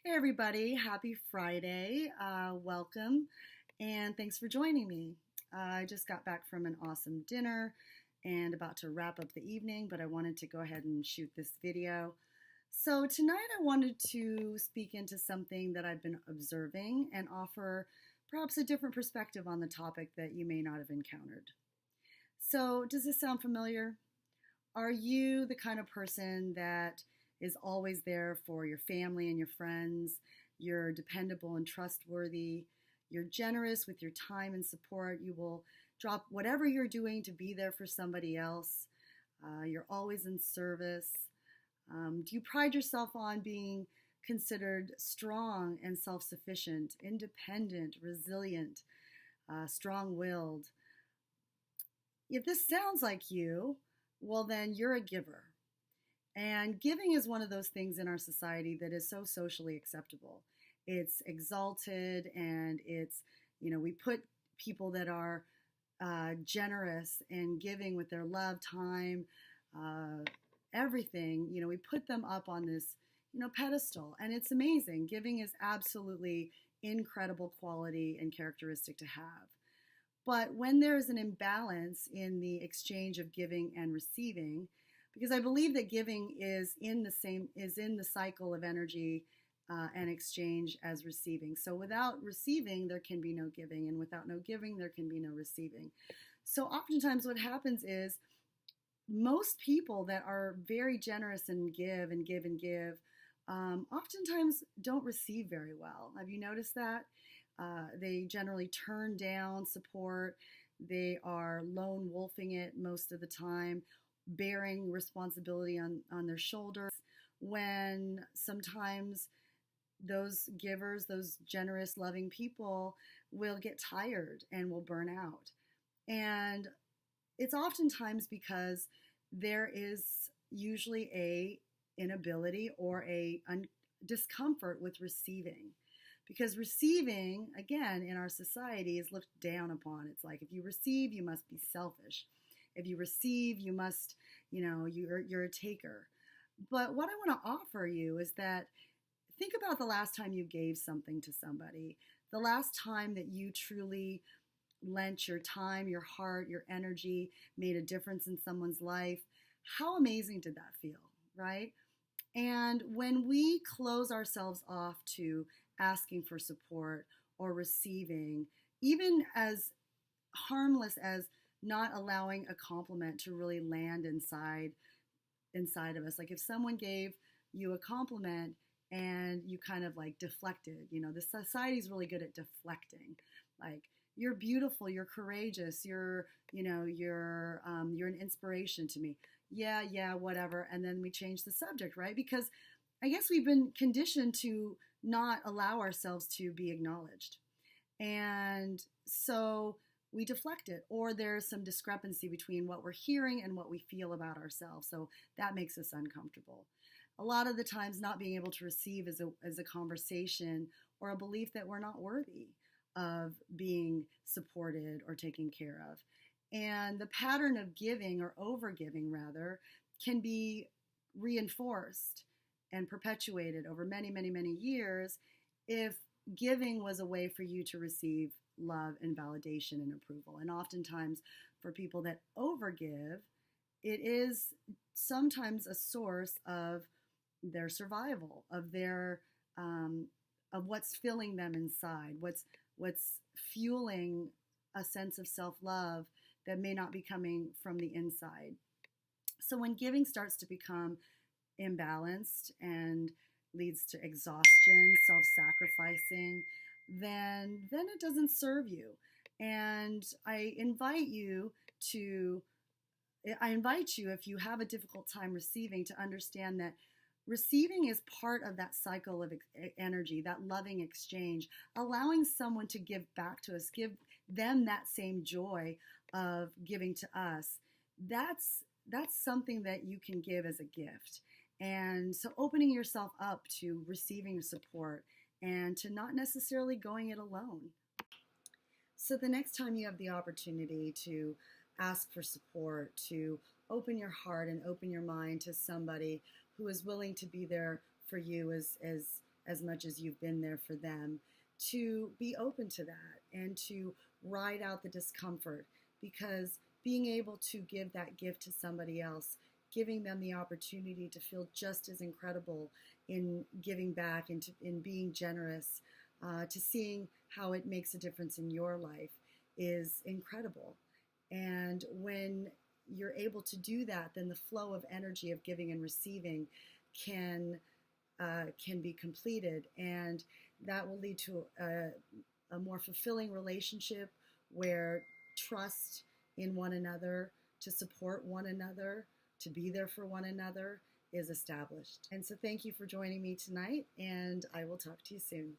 Hey everybody, happy Friday. Welcome and thanks for joining me. I just got back from an awesome dinner and about to wrap up the evening, but I wanted to go ahead and shoot this video. So tonight I wanted to speak into something that I've been observing and offer perhaps a different perspective on the topic that you may not have encountered. So does this sound familiar? Are you the kind of person that is always there for your family and your friends? You're dependable and trustworthy. You're generous with your time and support. You will drop whatever you're doing to be there for somebody else. You're always in service. Do you pride yourself on being considered strong and self-sufficient, independent, resilient, strong-willed? If this sounds like you, well, then you're a giver. And giving is one of those things in our society that is so socially acceptable. It's exalted and we put people that are generous and giving with their love, time, everything, we put them up on this, pedestal. And it's amazing. Giving is absolutely incredible quality and characteristic to have. But when there is an imbalance in the exchange of giving and receiving, because I believe that giving is in the cycle of energy and exchange as receiving. So without receiving, there can be no giving, and without no giving, there can be no receiving. So oftentimes what happens is most people that are very generous and give and give and give, oftentimes don't receive very well. Have you noticed that? They generally turn down support. They are lone wolfing it most of the time, bearing responsibility on their shoulders, when sometimes those givers, those generous, loving people will get tired and will burn out. And it's oftentimes because there is usually a inability or a discomfort with receiving. Because receiving, again, in our society is looked down upon. It's like if you receive, you must be selfish. If you receive, you must, you're a taker. But what I want to offer you is that think about the last time you gave something to somebody, the last time that you truly lent your time, your heart, your energy, made a difference in someone's life. How amazing did that feel, right? And when we close ourselves off to asking for support or receiving, even as harmless as not allowing a compliment to really land inside of us. Like if someone gave you a compliment and you kind of like deflected, the society's really good at deflecting. Like, you're beautiful, you're courageous, you're an inspiration to me. Yeah, whatever. And then we change the subject, right? Because I guess we've been conditioned to not allow ourselves to be acknowledged. And so we deflect it, or there's some discrepancy between what we're hearing and what we feel about ourselves. So that makes us uncomfortable. A lot of the times not being able to receive is a conversation or a belief that we're not worthy of being supported or taken care of. And the pattern of giving, or over-giving rather, can be reinforced and perpetuated over many, many, many years if giving was a way for you to receive love and validation and approval. And oftentimes for people that overgive, it is sometimes a source of their survival, of their of what's filling them inside, what's fueling a sense of self-love that may not be coming from the inside. So when giving starts to become imbalanced and leads to exhaustion, self-sacrificing, then it doesn't serve you. And I invite you, if you have a difficult time receiving, to understand that receiving is part of that cycle of energy, that loving exchange, allowing someone to give back to us, give them that same joy of giving to us. That's something that you can give as a gift. And so opening yourself up to receiving support and to not necessarily going it alone. So the next time you have the opportunity to ask for support, to open your heart and open your mind to somebody who is willing to be there for you as as much as you've been there for them, to be open to that and to ride out the discomfort, because being able to give that gift to somebody else, giving them the opportunity to feel just as incredible in giving back and in being generous, to seeing how it makes a difference in your life is incredible. And when you're able to do that, then the flow of energy of giving and receiving can be completed, and that will lead to a more fulfilling relationship where trust in one another, to support one another, to be there for one another is established. And so thank you for joining me tonight, and I will talk to you soon.